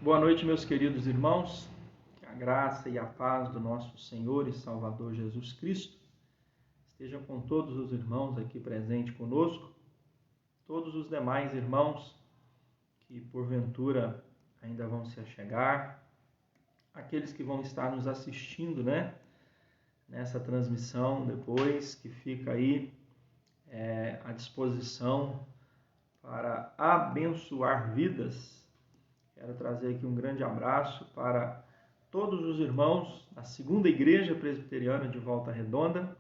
Boa noite, meus queridos irmãos. Que a graça e a paz do nosso Senhor e Salvador Jesus Cristo estejam com todos os irmãos aqui presentes conosco, todos os demais irmãos que porventura ainda vão se achegar, aqueles que vão estar nos assistindo, nessa transmissão depois, que fica aí à disposição para abençoar vidas. Quero trazer aqui um grande abraço para todos os irmãos da Segunda Igreja Presbiteriana de Volta Redonda,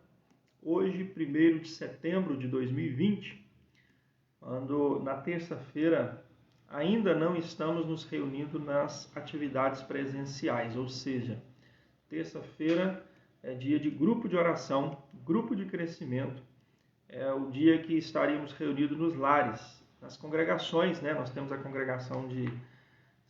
hoje, 1º de setembro de 2020, quando na terça-feira ainda não estamos nos reunindo nas atividades presenciais, ou seja, terça-feira é dia de grupo de oração, grupo de crescimento, é o dia que estaríamos reunidos nos lares, nas congregações, Nós temos a congregação de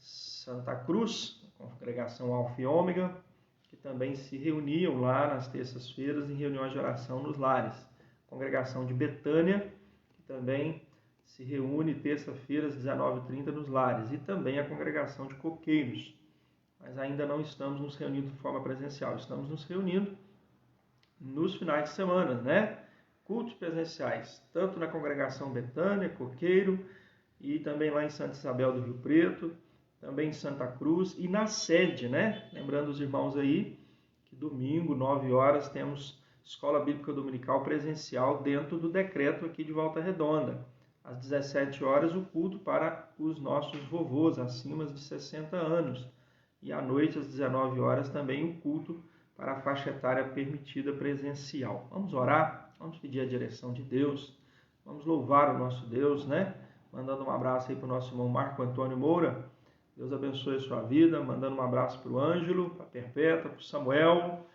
Santa Cruz, a congregação Alfa e Ômega, que também se reuniam lá nas terças-feiras em reuniões de oração nos lares. A congregação de Betânia, que também se reúne terça-feira às 19h30 nos lares. E também a congregação de Coqueiros. Mas ainda não estamos nos reunindo de forma presencial. Estamos nos reunindo nos finais de semana, Cultos presenciais, tanto na congregação Betânia, Coqueiro, e também lá em Santa Isabel do Rio Preto, também em Santa Cruz, e na sede, Lembrando os irmãos aí, que domingo, 9 horas, temos Escola Bíblica Dominical presencial dentro do decreto aqui de Volta Redonda. Às 17 horas, o culto para os nossos vovôs, acima de 60 anos. E à noite, às 19 horas, também o culto para a faixa etária permitida presencial. Vamos orar, vamos pedir a direção de Deus, vamos louvar o nosso Deus, Mandando um abraço aí para o nosso irmão Marco Antônio Moura. Deus abençoe a sua vida. Mandando um abraço para o Ângelo, para a Perpétua, para o Samuel,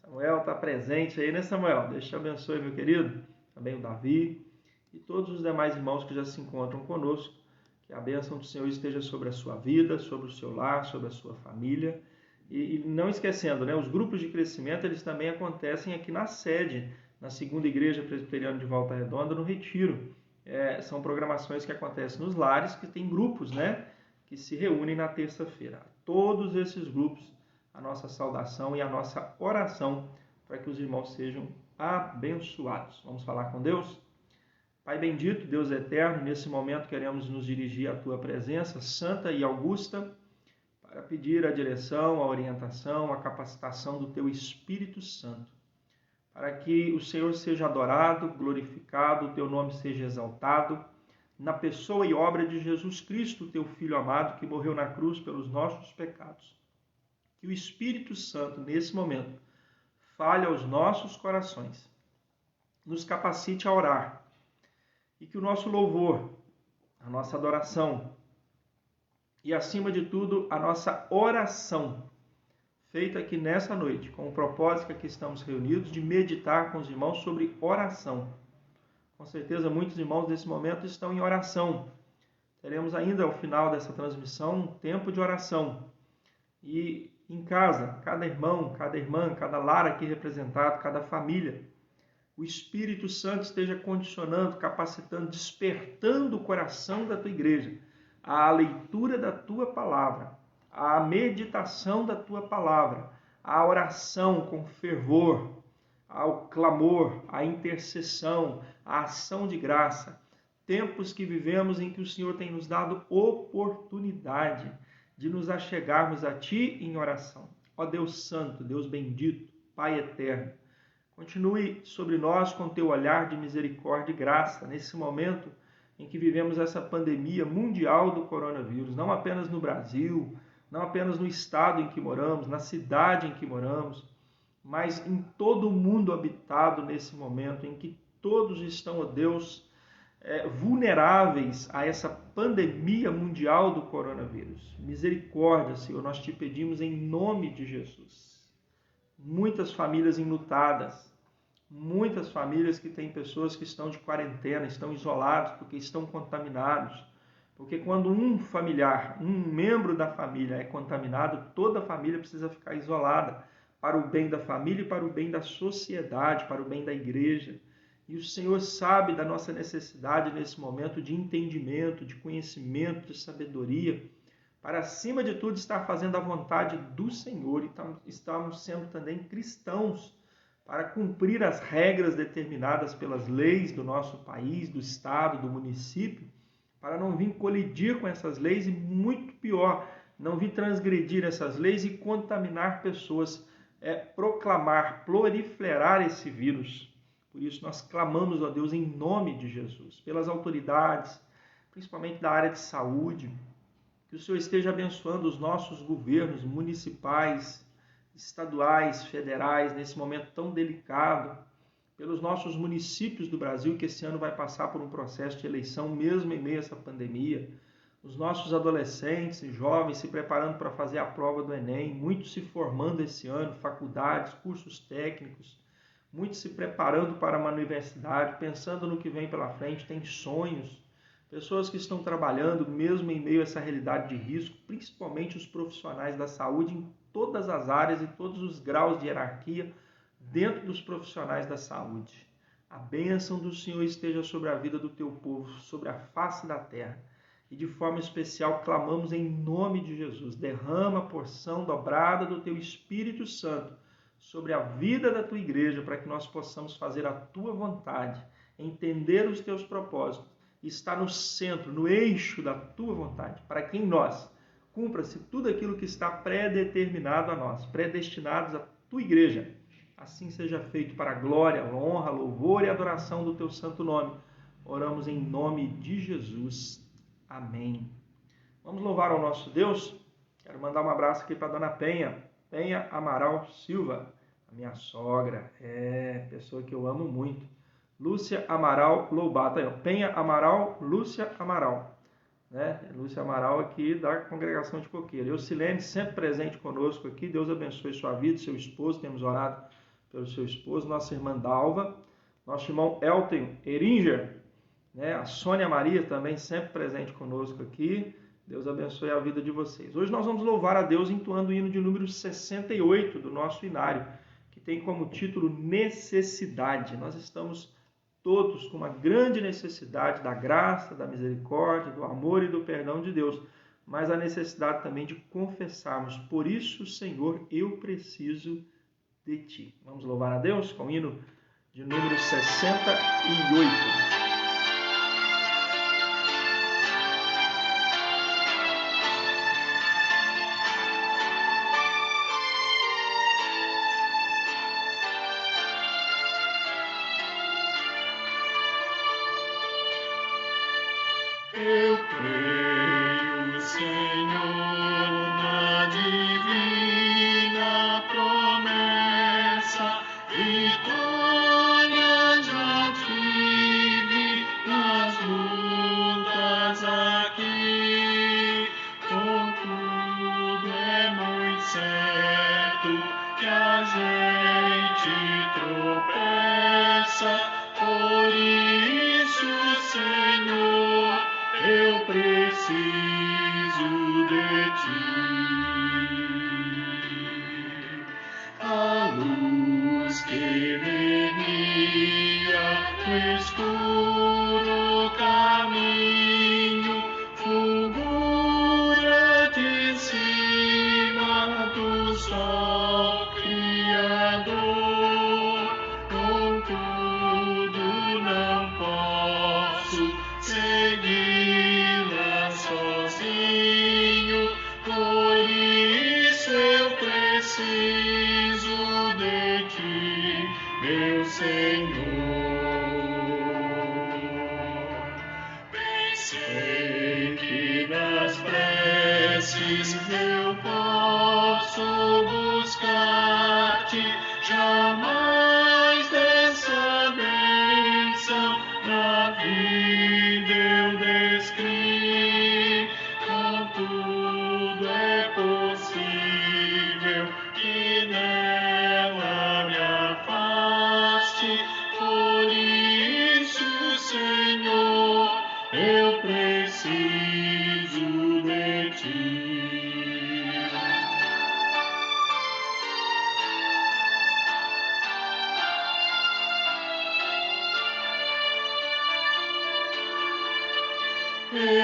Samuel está presente aí, Samuel? Deus te abençoe, meu querido. Também o Davi e todos os demais irmãos que já se encontram conosco. Que a bênção do Senhor esteja sobre a sua vida, sobre o seu lar, sobre a sua família. E não esquecendo, os grupos de crescimento, eles também acontecem aqui na sede, na Segunda Igreja Presbiteriana de Volta Redonda, no Retiro. São programações que acontecem nos lares, que tem grupos, que se reúnem na terça-feira. Todos esses grupos, a nossa saudação e a nossa oração para que os irmãos sejam abençoados. Vamos falar com Deus? Pai bendito, Deus eterno, nesse momento queremos nos dirigir à Tua presença santa e augusta para pedir a direção, a orientação, a capacitação do Teu Espírito Santo, para que o Senhor seja adorado, glorificado, o Teu nome seja exaltado, na pessoa e obra de Jesus Cristo, Teu Filho amado, que morreu na cruz pelos nossos pecados. Que o Espírito Santo, nesse momento, fale aos nossos corações, nos capacite a orar, e que o nosso louvor, a nossa adoração e, acima de tudo, a nossa oração, feita aqui nessa noite, com o propósito que aqui estamos reunidos, de meditar com os irmãos sobre oração. Com certeza, muitos irmãos nesse momento estão em oração. Teremos ainda, ao final dessa transmissão, um tempo de oração. E em casa, cada irmão, cada irmã, cada lar aqui representado, cada família, o Espírito Santo esteja condicionando, capacitando, despertando o coração da tua igreja à leitura da tua palavra, à meditação da tua palavra, à oração com fervor, ao clamor, à intercessão, à ação de graça. Tempos que vivemos em que o Senhor tem nos dado oportunidade de nos achegarmos a Ti em oração. Ó Deus Santo, Deus bendito, Pai eterno, continue sobre nós com Teu olhar de misericórdia e graça nesse momento em que vivemos essa pandemia mundial do coronavírus, não apenas no Brasil, não apenas no estado em que moramos, na cidade em que moramos, mas em todo o mundo habitado nesse momento em que todos estão, ó Deus, vulneráveis a essa pandemia mundial do coronavírus. Misericórdia, Senhor, nós te pedimos em nome de Jesus. Muitas famílias enlutadas, muitas famílias que têm pessoas que estão de quarentena, estão isolados porque estão contaminados. Porque quando um familiar, um membro da família é contaminado, toda a família precisa ficar isolada para o bem da família e para o bem da sociedade, para o bem da igreja. E o Senhor sabe da nossa necessidade nesse momento de entendimento, de conhecimento, de sabedoria, para, acima de tudo, estar fazendo a vontade do Senhor, e estamos sendo também cristãos, para cumprir as regras determinadas pelas leis do nosso país, do estado, do município, para não vir colidir com essas leis e, muito pior, não vir transgredir essas leis e contaminar pessoas, proclamar, proliferar esse vírus. Por isso nós clamamos a Deus em nome de Jesus, pelas autoridades, principalmente da área de saúde, que o Senhor esteja abençoando os nossos governos municipais, estaduais, federais, nesse momento tão delicado, pelos nossos municípios do Brasil, que esse ano vai passar por um processo de eleição, mesmo em meio a essa pandemia, os nossos adolescentes e jovens se preparando para fazer a prova do Enem, muitos se formando esse ano, faculdades, cursos técnicos, muitos se preparando para uma universidade, pensando no que vem pela frente, têm sonhos, pessoas que estão trabalhando mesmo em meio a essa realidade de risco, principalmente os profissionais da saúde em todas as áreas e todos os graus de hierarquia dentro dos profissionais da saúde. A bênção do Senhor esteja sobre a vida do teu povo, sobre a face da terra. E de forma especial clamamos em nome de Jesus. Derrama a porção dobrada do teu Espírito Santo sobre a vida da tua igreja, para que nós possamos fazer a tua vontade, entender os teus propósitos, estar no centro, no eixo da tua vontade, para que em nós cumpra-se tudo aquilo que está predeterminado a nós, predestinados à tua igreja. Assim seja feito para a glória, honra, louvor e adoração do teu santo nome. Oramos em nome de Jesus. Amém. Vamos louvar ao nosso Deus? Quero mandar um abraço aqui para a dona Penha Amaral Silva, a minha sogra, pessoa que eu amo muito. Lúcia Amaral Lobato, Penha Amaral, Lúcia Amaral, né? Lúcia Amaral aqui da congregação de Coqueiro. Eucilene sempre presente conosco aqui, Deus abençoe sua vida, seu esposo, temos orado pelo seu esposo, nossa irmã Dalva, nosso irmão Elton Eringer, né? A Sônia Maria também sempre presente conosco aqui, Deus abençoe a vida de vocês. Hoje nós vamos louvar a Deus entoando o hino de número 68 do nosso inário, que tem como título Necessidade. Nós estamos todos com uma grande necessidade da graça, da misericórdia, do amor e do perdão de Deus, mas a necessidade também de confessarmos: por isso, Senhor, eu preciso de Ti. Vamos louvar a Deus com o hino de número 68. Eu creio, Senhor, na divina promessa, vitória já tive nas lutas aqui. Contudo, é muito certo que a gente tropeça, por isso, Senhor, eu preciso de Ti. A luz que me guia no escuro caminho fulgura de cima do sol Criador. Contudo, não posso segui-la sozinho, por isso eu preciso de Ti, meu Senhor. Pensei que nas preces eu posso buscar-Te, jamais dessa bênção na vida eu descri. Contudo, é possível que nela me afaste, por isso, Senhor, eu preciso de Ti.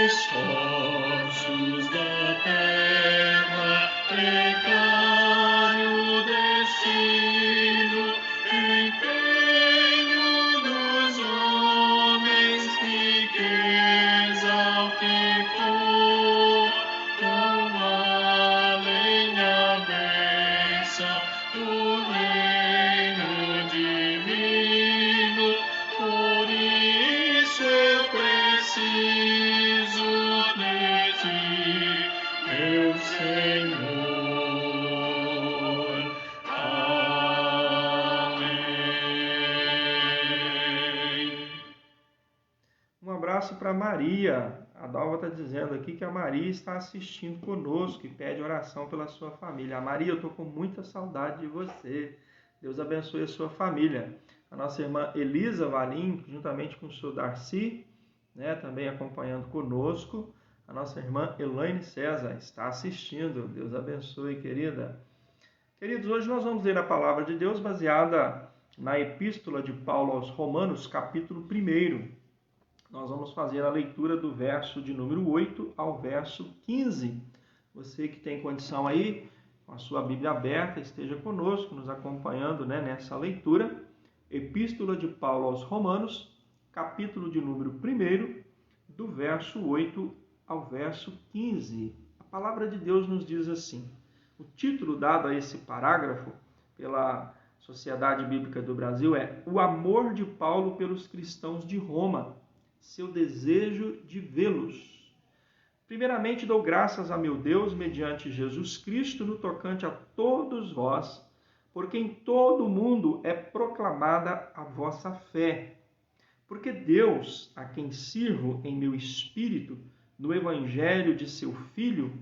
Esforço ossos da terra, precário destino, empenho dos homens, riqueza o que for, não valem a bênção do reino divino. Por isso eu preciso de ti, meu Senhor. Amém. Um abraço para Maria. A Dalva está dizendo aqui que a Maria está assistindo conosco e pede oração pela sua família. Maria, eu estou com muita saudade de você. Deus abençoe a sua família. A nossa irmã Elisa Valim, juntamente com o seu Darcy, também acompanhando conosco. A nossa irmã Elaine César está assistindo. Deus abençoe, querida. Queridos, hoje nós vamos ler a palavra de Deus baseada na Epístola de Paulo aos Romanos, capítulo 1. Nós vamos fazer a leitura do verso de número 8 ao verso 15. Você que tem condição aí, com a sua Bíblia aberta, esteja conosco, nos acompanhando nessa leitura. Epístola de Paulo aos Romanos, capítulo de número 1, do verso 8 ao verso 15. A palavra de Deus nos diz assim: o título dado a esse parágrafo pela Sociedade Bíblica do Brasil é O Amor de Paulo pelos Cristãos de Roma, seu desejo de vê-los. Primeiramente dou graças a meu Deus mediante Jesus Cristo no tocante a todos vós, porque em todo o mundo é proclamada a vossa fé. Porque Deus, a quem sirvo em meu espírito, no evangelho de seu Filho,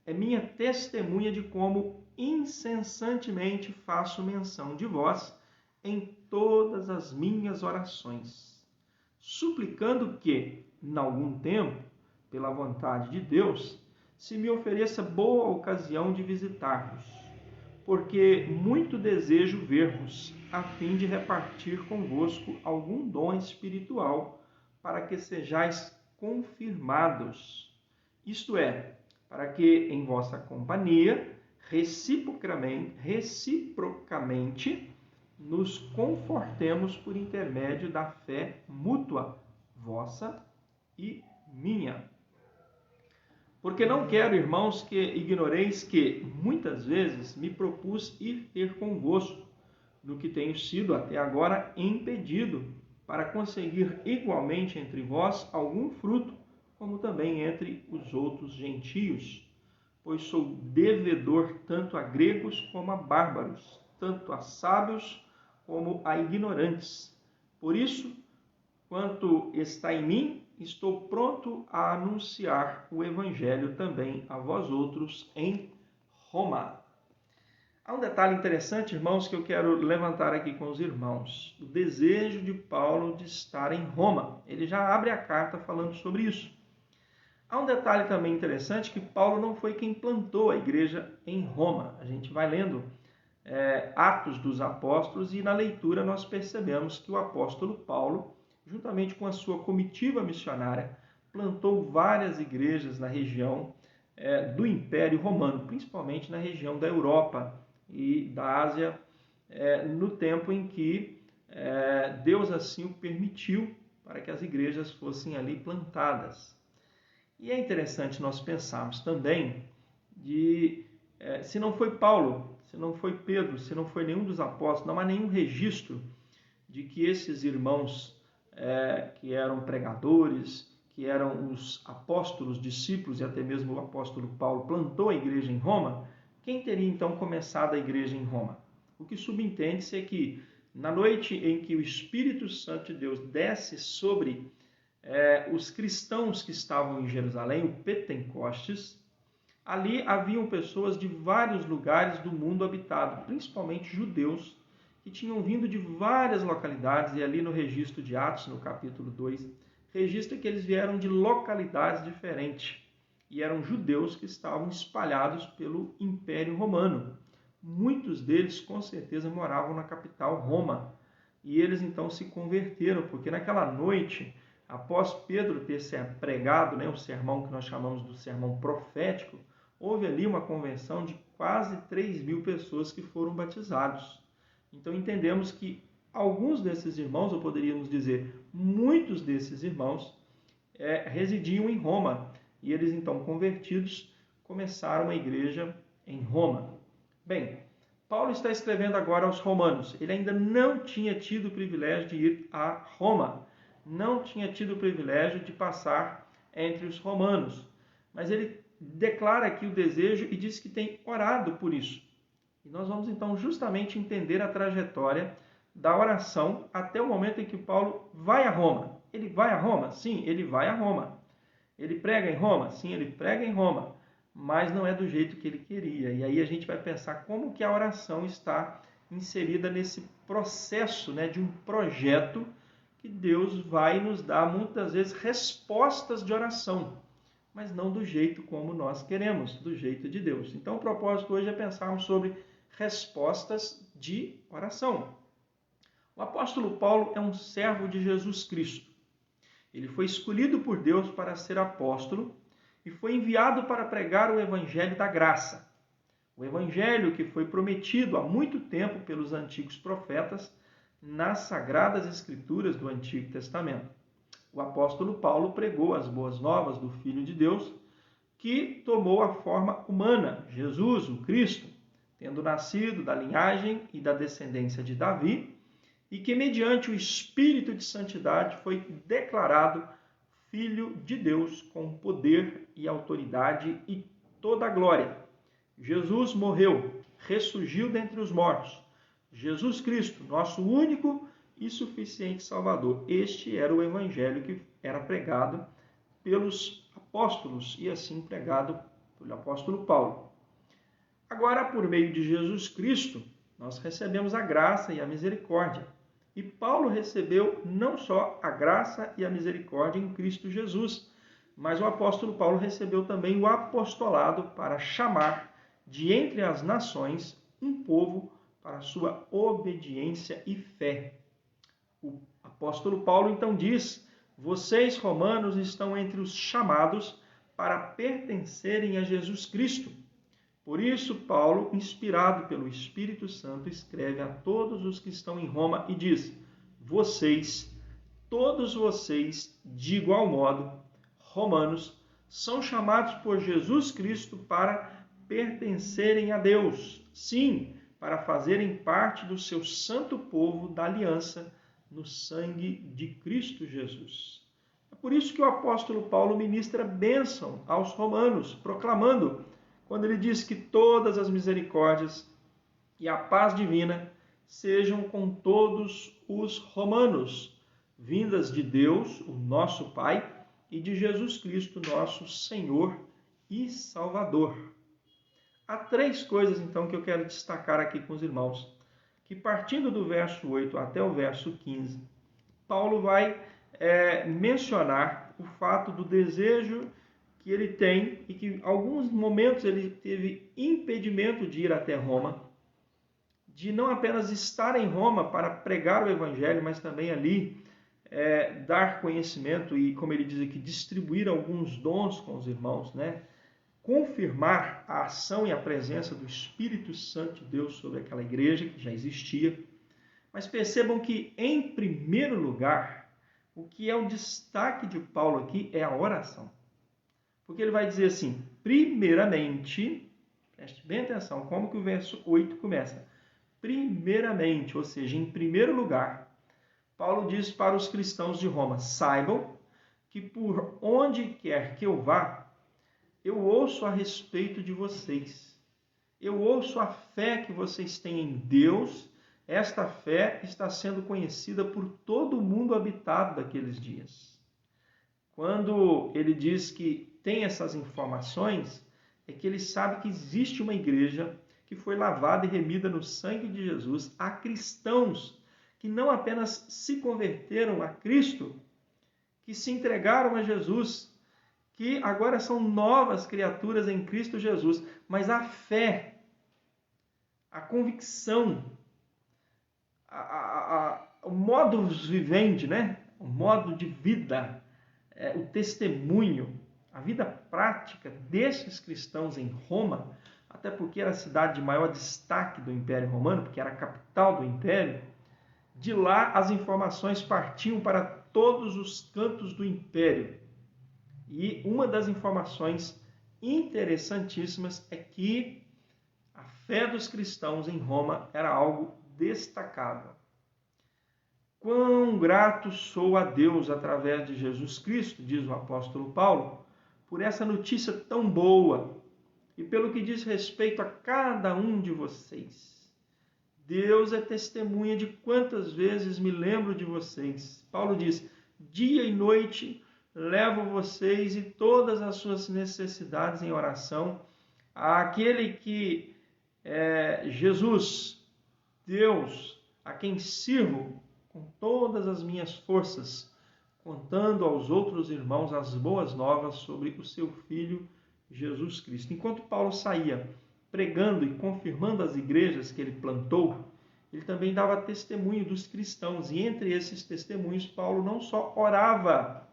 é minha testemunha de como incessantemente faço menção de vós em todas as minhas orações, suplicando que, em algum tempo, pela vontade de Deus, se me ofereça boa ocasião de visitar-vos, porque muito desejo ver-vos, a fim de repartir convosco algum dom espiritual, para que sejais confirmados, isto é, para que em vossa companhia, reciprocamente, nos confortemos por intermédio da fé mútua, vossa e minha. Porque não quero, irmãos, que ignoreis que, muitas vezes, me propus ir ter convosco, no que tenho sido até agora impedido, para conseguir igualmente entre vós algum fruto, como também entre os outros gentios, pois sou devedor tanto a gregos como a bárbaros, tanto a sábios como a ignorantes. Por isso, quanto está em mim, estou pronto a anunciar o evangelho também a vós outros em Roma. Há um detalhe interessante, irmãos, que eu quero levantar aqui com os irmãos. O desejo de Paulo de estar em Roma. Ele já abre a carta falando sobre isso. Há um detalhe também interessante, que Paulo não foi quem plantou a igreja em Roma. A gente vai lendo Atos dos Apóstolos e na leitura nós percebemos que o apóstolo Paulo, juntamente com a sua comitiva missionária, plantou várias igrejas na região do Império Romano, principalmente na região da Europa e da Ásia, no tempo em que Deus assim o permitiu para que as igrejas fossem ali plantadas. E é interessante nós pensarmos também se não foi Paulo, se não foi Pedro, se não foi nenhum dos apóstolos, não há nenhum registro de que esses irmãos que eram pregadores, que eram os apóstolos, discípulos e até mesmo o apóstolo Paulo plantou a igreja em Roma. Quem teria então começado a igreja em Roma? O que subentende-se é que na noite em que o Espírito Santo de Deus desce sobre os cristãos que estavam em Jerusalém, o Pentecostes, ali haviam pessoas de vários lugares do mundo habitado, principalmente judeus, que tinham vindo de várias localidades, e ali no registro de Atos, no capítulo 2, registra que eles vieram de localidades diferentes, e eram judeus que estavam espalhados pelo Império Romano. Muitos deles, com certeza, moravam na capital, Roma, e eles então se converteram, porque naquela noite após Pedro ter pregado, o sermão que nós chamamos do sermão profético, houve ali uma conversão de quase 3.000 pessoas que foram batizados. Então entendemos que alguns desses irmãos, ou poderíamos dizer muitos desses irmãos, residiam em Roma. E eles então convertidos começaram a igreja em Roma. Bem, Paulo está escrevendo agora aos romanos. Ele ainda não tinha tido o privilégio de ir a Roma. Não tinha tido o privilégio de passar entre os romanos. Mas ele declara aqui o desejo e diz que tem orado por isso. E nós vamos então justamente entender a trajetória da oração até o momento em que Paulo vai a Roma. Ele vai a Roma? Sim, ele vai a Roma. Ele prega em Roma? Sim, ele prega em Roma. Mas não é do jeito que ele queria. E aí a gente vai pensar como que a oração está inserida nesse processo, de um projeto que Deus vai nos dar muitas vezes respostas de oração, mas não do jeito como nós queremos, do jeito de Deus. Então o propósito hoje é pensarmos sobre respostas de oração. O apóstolo Paulo é um servo de Jesus Cristo. Ele foi escolhido por Deus para ser apóstolo e foi enviado para pregar o evangelho da graça. O evangelho que foi prometido há muito tempo pelos antigos profetas nas sagradas escrituras do Antigo Testamento. O apóstolo Paulo pregou as boas novas do Filho de Deus, que tomou a forma humana, Jesus, o Cristo, tendo nascido da linhagem e da descendência de Davi, e que, mediante o Espírito de Santidade, foi declarado Filho de Deus com poder e autoridade e toda a glória. Jesus morreu, ressurgiu dentre os mortos. Jesus Cristo, nosso único e suficiente Salvador. Este era o Evangelho que era pregado pelos apóstolos e assim pregado pelo apóstolo Paulo. Agora, por meio de Jesus Cristo, nós recebemos a graça e a misericórdia. E Paulo recebeu não só a graça e a misericórdia em Cristo Jesus, mas o apóstolo Paulo recebeu também o apostolado para chamar de entre as nações um povo para a sua obediência e fé. O apóstolo Paulo então diz: vocês, romanos, estão entre os chamados para pertencerem a Jesus Cristo. Por isso, Paulo, inspirado pelo Espírito Santo, escreve a todos os que estão em Roma e diz: vocês, todos vocês, de igual modo, romanos, são chamados por Jesus Cristo para pertencerem a Deus. Sim, para fazerem parte do seu santo povo da aliança no sangue de Cristo Jesus. É por isso que o apóstolo Paulo ministra bênção aos romanos, proclamando, quando ele diz que todas as misericórdias e a paz divina sejam com todos os romanos, vindas de Deus, o nosso Pai, e de Jesus Cristo, nosso Senhor e Salvador. Há três coisas, então, que eu quero destacar aqui com os irmãos, que partindo do verso 8 até o verso 15, Paulo vai mencionar o fato do desejo que ele tem e que em alguns momentos ele teve impedimento de ir até Roma, de não apenas estar em Roma para pregar o evangelho, mas também ali dar conhecimento e, como ele diz aqui, distribuir alguns dons com os irmãos, confirmar a ação e a presença do Espírito Santo de Deus sobre aquela igreja que já existia. Mas percebam que, em primeiro lugar, o que é o destaque de Paulo aqui é a oração. Porque ele vai dizer assim, primeiramente, preste bem atenção, como que o verso 8 começa. Primeiramente, ou seja, em primeiro lugar, Paulo diz para os cristãos de Roma, saibam que por onde quer que eu vá, eu ouço a respeito de vocês. Eu ouço a fé que vocês têm em Deus. Esta fé está sendo conhecida por todo o mundo habitado daqueles dias. Quando ele diz que tem essas informações, é que ele sabe que existe uma igreja que foi lavada e remida no sangue de Jesus. Há cristãos que não apenas se converteram a Cristo, que se entregaram a Jesus, que agora são novas criaturas em Cristo Jesus, mas a fé, a convicção, o modus vivendi, o modo de vida, o testemunho, a vida prática desses cristãos em Roma, até porque era a cidade de maior destaque do Império Romano, porque era a capital do Império, de lá as informações partiam para todos os cantos do Império. E uma das informações interessantíssimas é que a fé dos cristãos em Roma era algo destacável. Quão grato sou a Deus através de Jesus Cristo, diz o apóstolo Paulo, por essa notícia tão boa e pelo que diz respeito a cada um de vocês. Deus é testemunha de quantas vezes me lembro de vocês. Paulo diz, dia e noite levo vocês e todas as suas necessidades em oração àquele que é Jesus, Deus, a quem sirvo com todas as minhas forças, contando aos outros irmãos as boas novas sobre o seu Filho Jesus Cristo. Enquanto Paulo saía pregando e confirmando as igrejas que ele plantou, ele também dava testemunho dos cristãos. E entre esses testemunhos, Paulo não só orava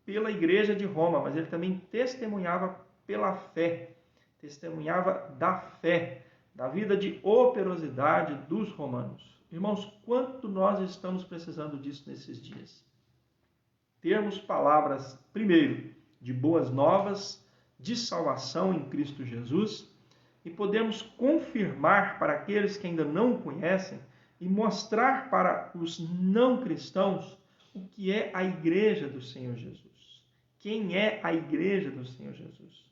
pela igreja de Roma, mas ele também testemunhava pela fé, testemunhava da fé, da vida de operosidade dos romanos. Irmãos, quanto nós estamos precisando disso nesses dias? Termos palavras, primeiro, de boas novas, de salvação em Cristo Jesus, e podemos confirmar para aqueles que ainda não o conhecem e mostrar para os não cristãos o que é a igreja do Senhor Jesus. Quem é a igreja do Senhor Jesus?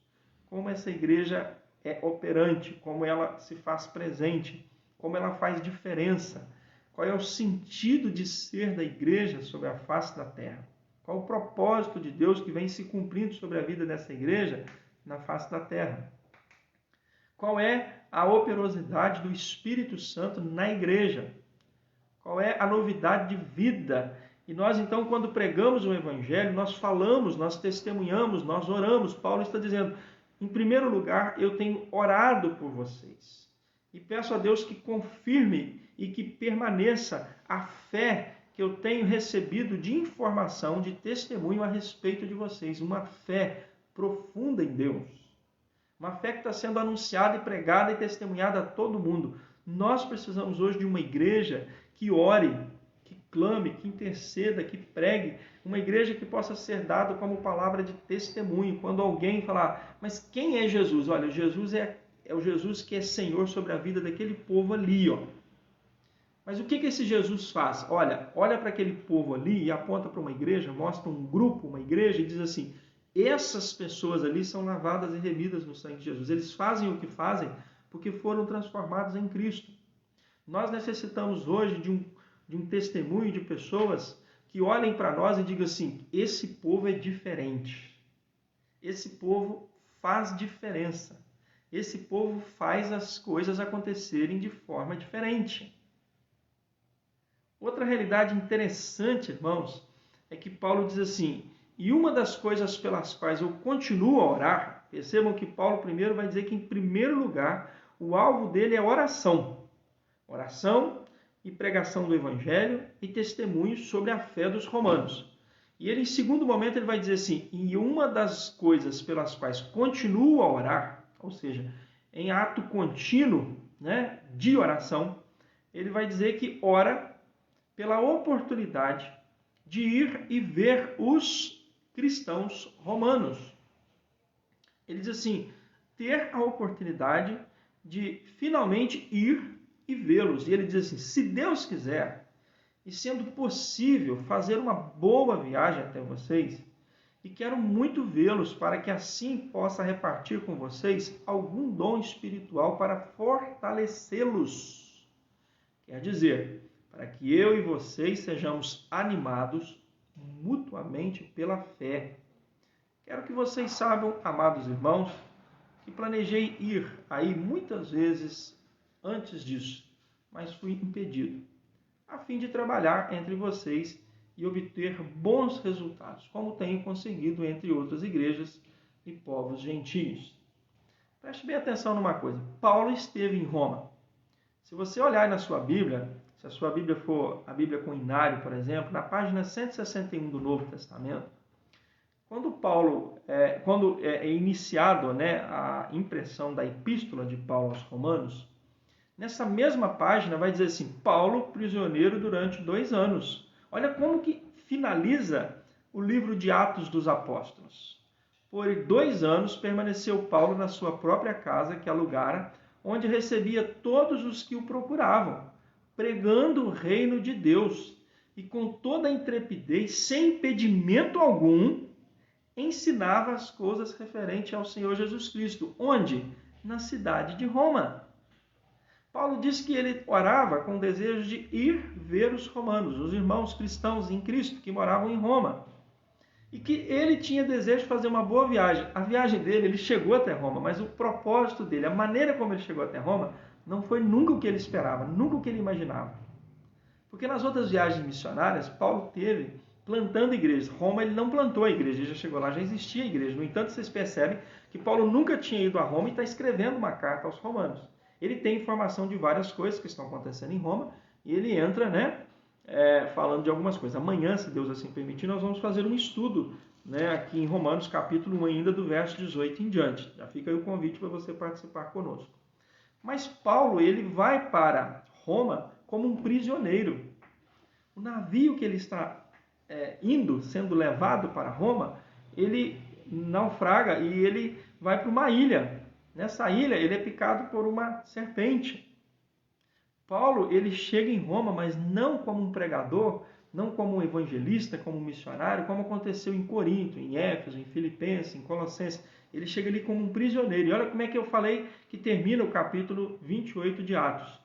Como essa igreja é operante, como ela se faz presente, como ela faz diferença, qual é o sentido de ser da igreja sobre a face da terra, qual o propósito de Deus que vem se cumprindo sobre a vida dessa igreja na face da terra. Qual é a operosidade do Espírito Santo na igreja? Qual é a novidade de vida? E nós, então, quando pregamos o Evangelho, nós falamos, nós testemunhamos, nós oramos. Paulo está dizendo, em primeiro lugar, eu tenho orado por vocês. E peço a Deus que confirme e que permaneça a fé que eu tenho recebido de informação, de testemunho a respeito de vocês. Uma fé profunda em Deus. Uma fé que está sendo anunciada e pregada e testemunhada a todo mundo. Nós precisamos hoje de uma igreja que ore, que clame, que interceda, que pregue. Uma igreja que possa ser dada como palavra de testemunho. Quando alguém falar, mas quem é Jesus? Olha, Jesus é o Jesus que é Senhor sobre a vida daquele povo ali, ó. Mas o que esse Jesus faz? Olha para aquele povo ali e aponta para uma igreja, mostra um grupo, uma igreja e diz assim, essas pessoas ali são lavadas e remidas no sangue de Jesus. Eles fazem o que fazem porque foram transformados em Cristo. Nós necessitamos hoje de um testemunho de pessoas que olhem para nós e digam assim, esse povo é diferente. Esse povo faz diferença. Esse povo faz as coisas acontecerem de forma diferente. Outra realidade interessante, irmãos, é que Paulo diz assim, e uma das coisas pelas quais eu continuo a orar, percebam que Paulo primeiro vai dizer que, em primeiro lugar, o alvo dele é oração. Oração e pregação do Evangelho e testemunho sobre a fé dos romanos. E ele, em segundo momento, ele vai dizer assim, e uma das coisas pelas quais continuo a orar, ou seja, em ato contínuo, né, de oração, ele vai dizer que ora pela oportunidade de ir e ver os cristãos romanos. Ele diz assim, ter a oportunidade de finalmente ir e vê-los. E ele diz assim, se Deus quiser, e sendo possível fazer uma boa viagem até vocês, e quero muito vê-los para que assim possa repartir com vocês algum dom espiritual para fortalecê-los. Quer dizer, para que eu e vocês sejamos animados mutuamente pela fé. Quero que vocês saibam, amados irmãos, que planejei ir aí muitas vezes antes disso, mas fui impedido, a fim de trabalhar entre vocês e obter bons resultados, como tenho conseguido entre outras igrejas e povos gentios. Preste bem atenção numa coisa. Paulo esteve em Roma. Se você olhar na sua Bíblia, se a sua Bíblia for a Bíblia com Inário, por exemplo, na página 161 do Novo Testamento, Quando é iniciado, né, a impressão da epístola de Paulo aos Romanos, nessa mesma página vai dizer assim: Paulo, prisioneiro durante 2 anos. Olha como que finaliza o livro de Atos dos Apóstolos. Por 2 anos permaneceu Paulo na sua própria casa que alugara, onde recebia todos os que o procuravam, pregando o reino de Deus, e com toda a intrepidez, sem impedimento algum, ensinava as coisas referentes ao Senhor Jesus Cristo. Onde? Na cidade de Roma. Paulo diz que ele orava com o desejo de ir ver os romanos, os irmãos cristãos em Cristo que moravam em Roma. E que ele tinha desejo de fazer uma boa viagem. A viagem dele, ele chegou até Roma, mas o propósito dele, a maneira como ele chegou até Roma, não foi nunca o que ele esperava, nunca o que ele imaginava. Porque nas outras viagens missionárias, Paulo teve plantando igrejas. Roma ele não plantou a igreja, ele já chegou lá, já existia a igreja. No entanto, vocês percebem que Paulo nunca tinha ido a Roma e está escrevendo uma carta aos romanos. Ele tem informação de várias coisas que estão acontecendo em Roma e ele entra, né, falando de algumas coisas. Amanhã, se Deus assim permitir, nós vamos fazer um estudo, né, aqui em Romanos, capítulo 1, ainda do verso 18 em diante. Já fica aí o convite para você participar conosco. Mas Paulo, ele vai para Roma como um prisioneiro. O navio que ele está sendo levado para Roma, ele naufraga e ele vai para uma ilha. Nessa ilha, ele é picado por uma serpente. Paulo, ele chega em Roma, mas não como um pregador, não como um evangelista, como um missionário, como aconteceu em Corinto, em Éfeso, em Filipenses, em Colossenses. Ele chega ali como um prisioneiro. E olha como é que eu falei que termina o capítulo 28 de Atos.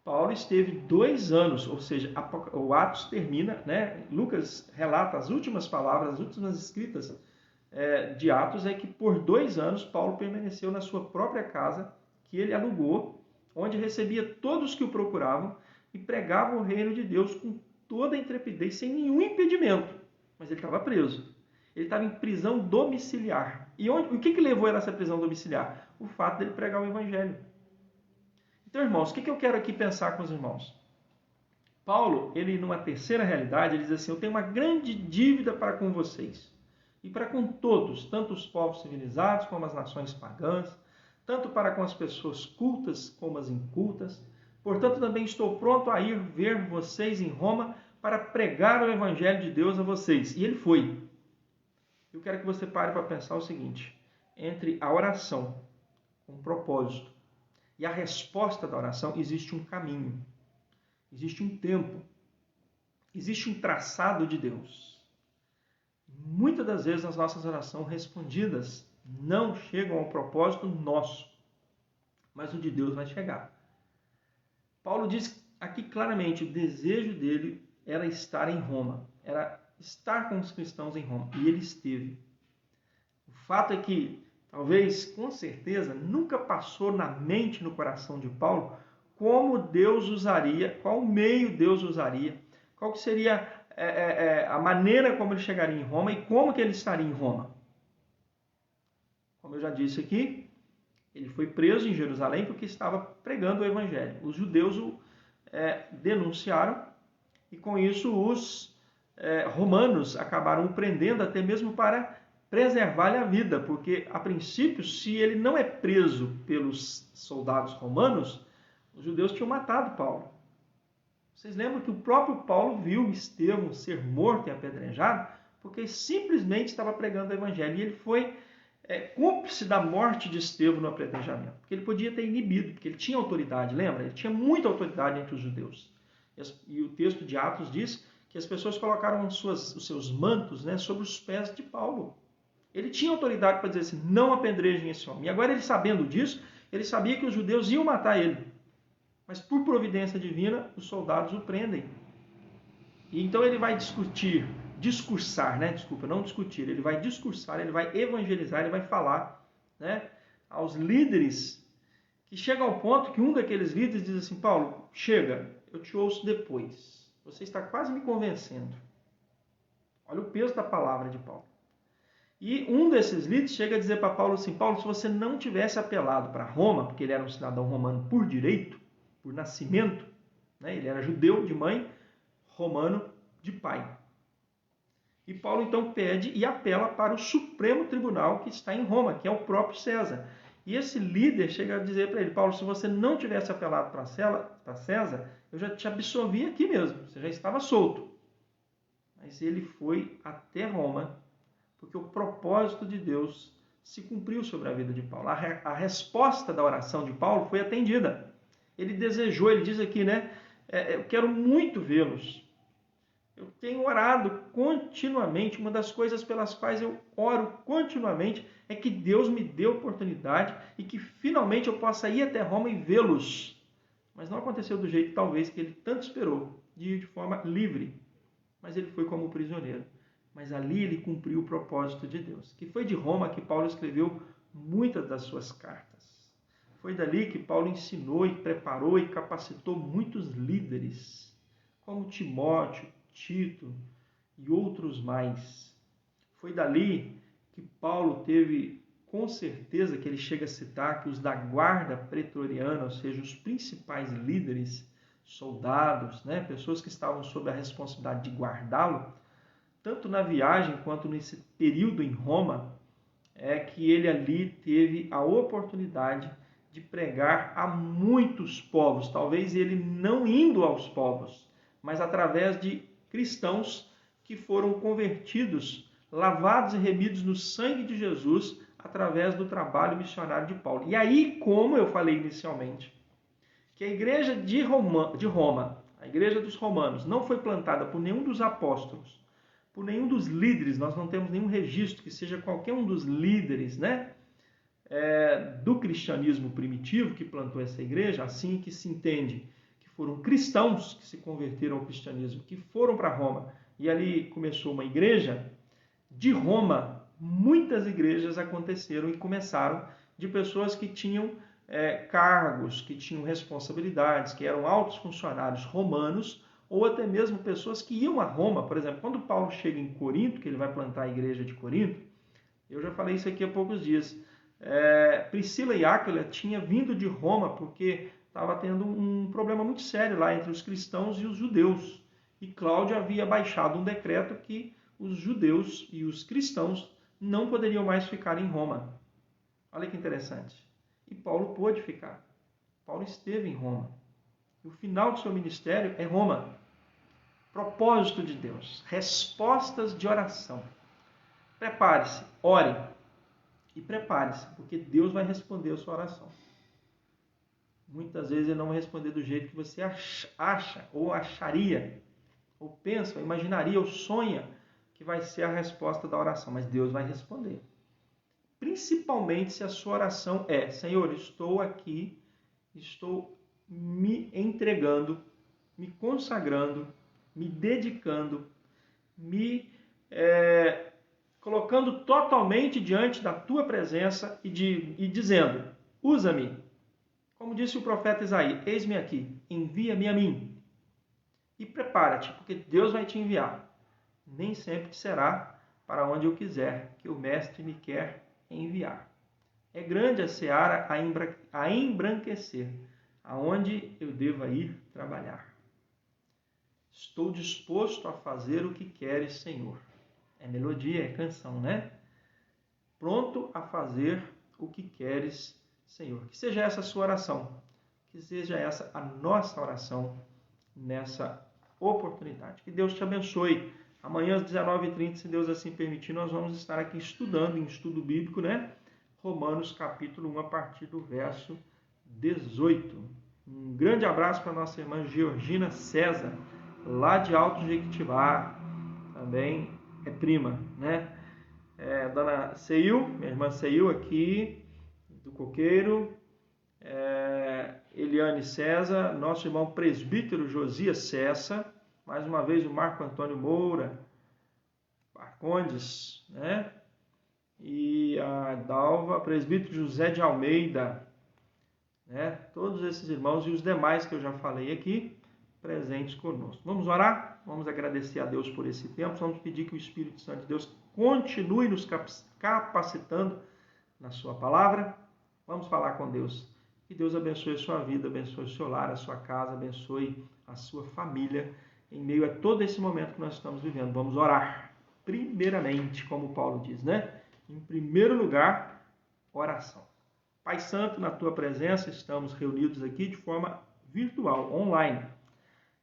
Paulo esteve 2 anos, ou seja, o Atos termina, né? Lucas relata as últimas palavras, as últimas escritas de Atos, é que por 2 anos Paulo permaneceu na sua própria casa, que ele alugou, onde recebia todos que o procuravam e pregava o reino de Deus com toda a intrepidez, sem nenhum impedimento. Mas ele estava preso. Ele estava em prisão domiciliar. E o que levou ele a essa prisão domiciliar? O fato dele pregar o evangelho. Então, irmãos, o que eu quero aqui pensar com os irmãos? Paulo, ele numa terceira realidade, ele diz assim: eu tenho uma grande dívida para com vocês e para com todos, tanto os povos civilizados como as nações pagãs, tanto para com as pessoas cultas como as incultas. Portanto, também estou pronto a ir ver vocês em Roma para pregar o evangelho de Deus a vocês. E ele foi. Eu quero que você pare para pensar o seguinte: entre a oração com propósito e a resposta da oração existe um caminho, existe um tempo, existe um traçado de Deus. Muitas das vezes as nossas orações respondidas não chegam ao propósito nosso, mas o de Deus vai chegar. Paulo diz aqui claramente, o desejo dele era estar em Roma, era estar com os cristãos em Roma, e ele esteve. O fato é que, talvez, com certeza, nunca passou na mente, no coração de Paulo, como Deus usaria, qual meio Deus usaria, qual que seria a maneira como ele chegaria em Roma e como que ele estaria em Roma. Como eu já disse aqui, ele foi preso em Jerusalém porque estava pregando o evangelho. Os judeus o denunciaram e com isso os romanos acabaram o prendendo até mesmo para preservar-lhe a vida, porque a princípio, se ele não é preso pelos soldados romanos, os judeus tinham matado Paulo. Vocês lembram que o próprio Paulo viu Estevão ser morto e apedrejado porque simplesmente estava pregando o evangelho, e ele foi cúmplice da morte de Estevão no apedrejamento, porque ele podia ter inibido, porque ele tinha autoridade, lembra? Ele tinha muita autoridade entre os judeus. E o texto de Atos diz que as pessoas colocaram os seus mantos, né, sobre os pés de Paulo. Ele tinha autoridade para dizer assim: não apedrejem esse homem. E agora, ele sabendo disso, ele sabia que os judeus iam matar ele. Mas por providência divina, os soldados o prendem. E então ele vai discursar, né? Desculpa, não discutir. Ele vai discursar, ele vai evangelizar, ele vai falar, né, aos líderes, que chega ao ponto que um daqueles líderes diz assim: Paulo, chega, eu te ouço depois. Você está quase me convencendo. Olha o peso da palavra de Paulo. E um desses líderes chega a dizer para Paulo assim: Paulo, se você não tivesse apelado para Roma, porque ele era um cidadão romano por direito, por nascimento, né? Ele era judeu de mãe, romano de pai. E Paulo então pede e apela para o Supremo Tribunal que está em Roma, que é o próprio César. E esse líder chega a dizer para ele: Paulo, se você não tivesse apelado para César, eu já te absolvi aqui mesmo, você já estava solto. Mas ele foi até Roma, porque o propósito de Deus se cumpriu sobre a vida de Paulo. A resposta da oração de Paulo foi atendida. Ele desejou, ele diz aqui, né? Eu quero muito vê-los. Eu tenho orado continuamente. Uma das coisas pelas quais eu oro continuamente é que Deus me dê oportunidade e que finalmente eu possa ir até Roma e vê-los. Mas não aconteceu do jeito, talvez, que ele tanto esperou, de ir de forma livre. Mas ele foi como prisioneiro. Mas ali ele cumpriu o propósito de Deus. Que foi de Roma que Paulo escreveu muitas das suas cartas. Foi dali que Paulo ensinou e preparou e capacitou muitos líderes, como Timóteo, Tito e outros mais. Foi dali que Paulo teve, com certeza, que ele chega a citar que os da guarda pretoriana, ou seja, os principais líderes, soldados, né, pessoas que estavam sob a responsabilidade de guardá-lo, tanto na viagem quanto nesse período em Roma, é que ele ali teve a oportunidade de pregar a muitos povos, talvez ele não indo aos povos, mas através de cristãos que foram convertidos, lavados e remidos no sangue de Jesus, através do trabalho missionário de Paulo. E aí, como eu falei inicialmente, que a igreja de Roma, a igreja dos romanos, não foi plantada por nenhum dos apóstolos, por nenhum dos líderes, nós não temos nenhum registro que seja qualquer um dos líderes, né, do cristianismo primitivo que plantou essa igreja, assim que se entende que foram cristãos que se converteram ao cristianismo, que foram para Roma, e ali começou uma igreja. De Roma, muitas igrejas aconteceram e começaram de pessoas que tinham cargos, que tinham responsabilidades, que eram altos funcionários romanos, ou até mesmo pessoas que iam a Roma. Por exemplo, quando Paulo chega em Corinto, que ele vai plantar a igreja de Corinto, eu já falei isso aqui há poucos dias, Priscila e Áquila tinham vindo de Roma porque estava tendo um problema muito sério lá entre os cristãos e os judeus. E Cláudio havia baixado um decreto que os judeus e os cristãos não poderiam mais ficar em Roma. Olha que interessante. E Paulo pôde ficar. Paulo esteve em Roma. E o final do seu ministério é Roma. Propósito de Deus. Respostas de oração. Prepare-se, ore. E prepare-se, porque Deus vai responder a sua oração. Muitas vezes ele não vai responder do jeito que você acha, ou acharia, ou pensa, ou imaginaria, ou sonha que vai ser a resposta da oração. Mas Deus vai responder. Principalmente se a sua oração é: Senhor, estou aqui, estou me entregando, me consagrando, me dedicando, me colocando totalmente diante da tua presença e dizendo: usa-me. Como disse o profeta Isaías: eis-me aqui, envia-me a mim. E prepara-te, porque Deus vai te enviar. Nem sempre será para onde eu quiser, que o mestre me quer enviar. É grande a seara a embranquecer, aonde eu deva ir trabalhar. Estou disposto a fazer o que queres, Senhor. É melodia, é canção, né? Pronto a fazer o que queres, Senhor. Que seja essa a sua oração. Que seja essa a nossa oração nessa oportunidade. Que Deus te abençoe. Amanhã às 19h30, se Deus assim permitir, nós vamos estar aqui estudando, em estudo bíblico, né? Romanos capítulo 1, a partir do verso 18. Um grande abraço para a nossa irmã Georgina César, lá de Alto Jequitibá, também é prima, né? Dona Ceil, minha irmã Ceil aqui, do Coqueiro, Eliane César, nosso irmão presbítero Josias Cessa, mais uma vez o Marco Antônio Moura, Marcondes, né? E a Dalva, presbítero José de Almeida, né? Todos esses irmãos e os demais que eu já falei aqui, presentes conosco. Vamos orar? Vamos agradecer a Deus por esse tempo. Vamos pedir que o Espírito Santo de Deus continue nos capacitando na sua palavra. Vamos falar com Deus. Que Deus abençoe a sua vida, abençoe o seu lar, a sua casa, abençoe a sua família, em meio a todo esse momento que nós estamos vivendo. Vamos orar. primeiramente, como Paulo diz, né? Em primeiro lugar, oração. Pai Santo, na tua presença, estamos reunidos aqui de forma virtual, online.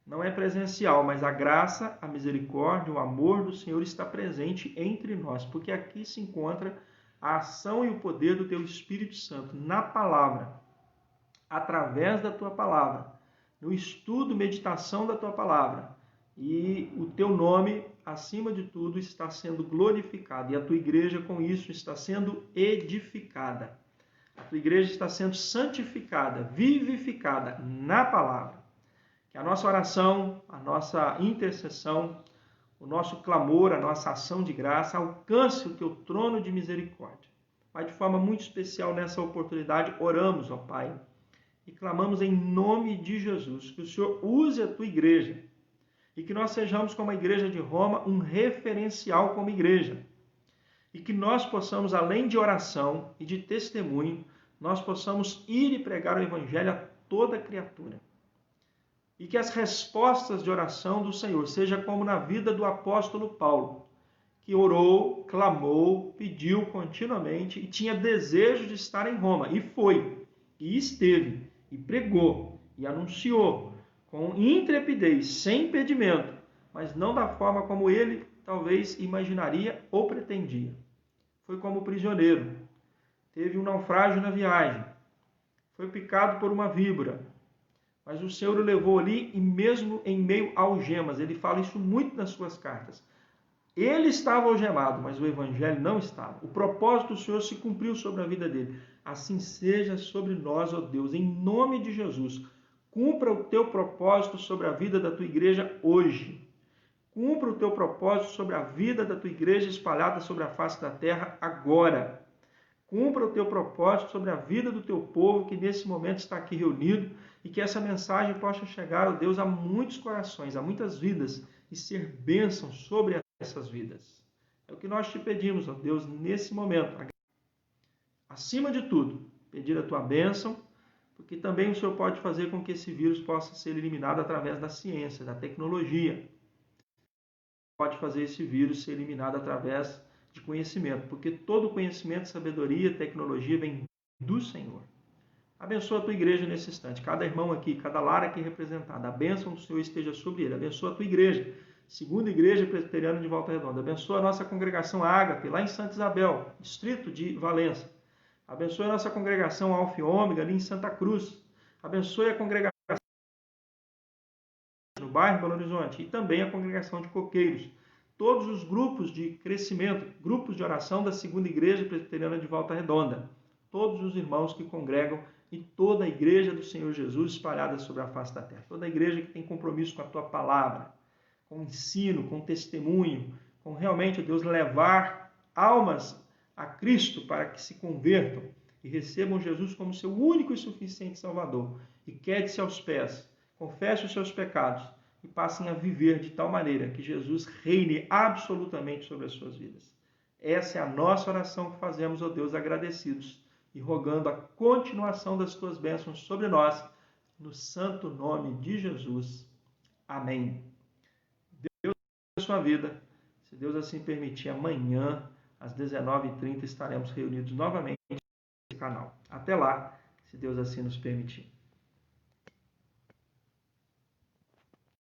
Não é presencial, mas a graça, a misericórdia, o amor do Senhor está presente entre nós, porque aqui se encontra a ação e o poder do teu Espírito Santo na palavra, através da tua palavra, no estudo, meditação da tua palavra. E o teu nome, acima de tudo, está sendo glorificado. E a tua igreja, com isso, está sendo edificada. A tua igreja está sendo santificada, vivificada na palavra. Que a nossa oração, a nossa intercessão, o nosso clamor, a nossa ação de graça alcance o teu trono de misericórdia. Pai, de forma muito especial nessa oportunidade, oramos, ó Pai, e clamamos em nome de Jesus, que o Senhor use a tua igreja e que nós sejamos, como a igreja de Roma, um referencial como igreja. E que nós possamos, além de oração e de testemunho, nós possamos ir e pregar o evangelho a toda criatura. E que as respostas de oração do Senhor seja como na vida do apóstolo Paulo, que orou, clamou, pediu continuamente e tinha desejo de estar em Roma. E foi, e esteve, e pregou, e anunciou, com intrepidez, sem impedimento, mas não da forma como ele talvez imaginaria ou pretendia. Foi como prisioneiro, teve um naufrágio na viagem, foi picado por uma víbora, mas o Senhor o levou ali e mesmo em meio a algemas, ele fala isso muito nas suas cartas. Ele estava algemado, mas o evangelho não estava. O propósito do Senhor se cumpriu sobre a vida dele. Assim seja sobre nós, ó Deus, em nome de Jesus. Cumpra o teu propósito sobre a vida da tua igreja hoje. Cumpra o teu propósito sobre a vida da tua igreja espalhada sobre a face da terra agora. Cumpra o teu propósito sobre a vida do teu povo que nesse momento está aqui reunido e que essa mensagem possa chegar, ó Deus, a muitos corações, a muitas vidas e ser bênção sobre essas vidas. É o que nós te pedimos, ó Deus, nesse momento. Acima de tudo, pedir a tua bênção, porque também o Senhor pode fazer com que esse vírus possa ser eliminado através da ciência, da tecnologia. Pode fazer esse vírus ser eliminado através de conhecimento, porque todo conhecimento, sabedoria, tecnologia vem do Senhor. Abençoa a tua igreja nesse instante, cada irmão aqui, cada lar aqui representado, a bênção do Senhor esteja sobre ele. Abençoa a tua igreja, segunda igreja presbiteriana de Volta Redonda. Abençoa a nossa congregação Ágape, lá em Santa Isabel, distrito de Valença. Abençoe a nossa congregação Alfa e Ômega, ali em Santa Cruz. Abençoe a congregação no bairro Belo Horizonte e também a congregação de Coqueiros. Todos os grupos de crescimento, grupos de oração da segunda igreja presbiteriana de Volta Redonda. Todos os irmãos que congregam e toda a igreja do Senhor Jesus espalhada sobre a face da terra. Toda a igreja que tem compromisso com a tua palavra, com ensino, com testemunho, com realmente, Deus, levar almas a Cristo para que se convertam e recebam Jesus como seu único e suficiente Salvador. E quede-se aos pés, confesse os seus pecados e passem a viver de tal maneira que Jesus reine absolutamente sobre as suas vidas. Essa é a nossa oração que fazemos, ó Deus, agradecidos e rogando a continuação das tuas bênçãos sobre nós, no santo nome de Jesus. Amém. Deus abençoe a sua vida. Se Deus assim permitir, amanhã, às 19h30, estaremos reunidos novamente nesse canal. Até lá, se Deus assim nos permitir.